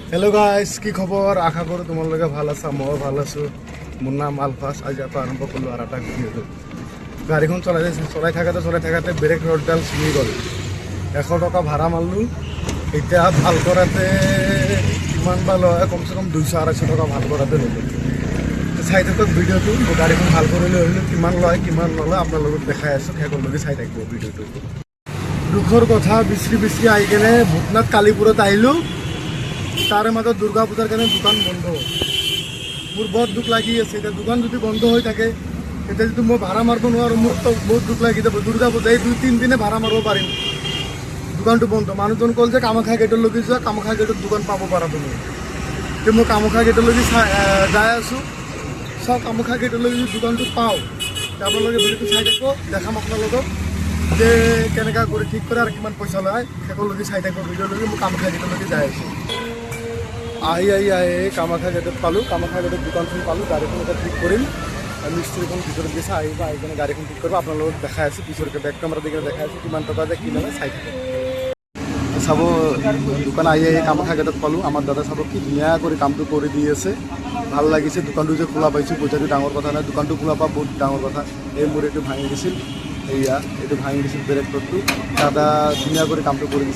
hello guys की खबर आशा करो तुम्हारे ভাল आसा मैं ভাল आছো मोर नाम आलफास आज आरम्भ करूँ और এটা ভিডিও गाड़ी चलाई থাকাতে ब्रेक रडडाल ছিঙি गल 100 টাকা ভাড়া মারলু এটা ভাল কৰাতে কিমান বা লয় কমসে কম 200-250 টাকা ভাল কৰাতে ললো চাই থাকক ভিডিওটো গাড়ীখন ভাল কৰি লৈ আহিলো কিমান লয় কিমান নলয় আপোনালোকক দেখাই আছো শেষলৈকে চাই থাকিব ভিডিওটো দুখৰ কথা বিচৰি আহি কেনে ভূতনাথ কালীপুৰত আহিলো तारे मत दुर्गा पूजार कारण दुकान बंद मोर बहुत दुख लगी है दुकान जो बंद हो थके जो मैं भाड़ा मारब नो मोर तो बहुत दुख लगी दुर्गा पूजा 2-3 दिन भाड़ा मारब पारिम दुकान तो बंद मानुजन कल कामाख्या गेटर लगे जा कामाख्या गेटर दुकान पा पारा तुम तो मैं कामाख्या गेटर लगे जाए आसो सब कामाख्या गेटर लगे दुकान तो पाओ भिडिओ चाई थको देखाम अपना जे के ठीक करे कि पैसा लय शेषर चाई थको भिडिओ लगे मैं कामाख्या गेटर लगे जाए आही कामाख्या गेटत पालो कामाख्या गेटत दुकान पालो गाड़ी ठीक करें मिस्त्री भर गए आई गाड़ी ठीक कर अपना देखा पिछड़के बैक कैमरा देखिए देखा कि टका कि ना चाई सब दुकान आई कामाख्या गेटत पालो दादा सब कि धुनिया काम कर दी है ভাল लगे दुकान जो खोला पासी पইচাটো डाँगर कथा ना दुकान खोला पा बहुत डाँगर कथा ये मोर ये भांगी दिल एया ये भांगी दिल ब्रेक रडटो दादा धुनिया काम कर दी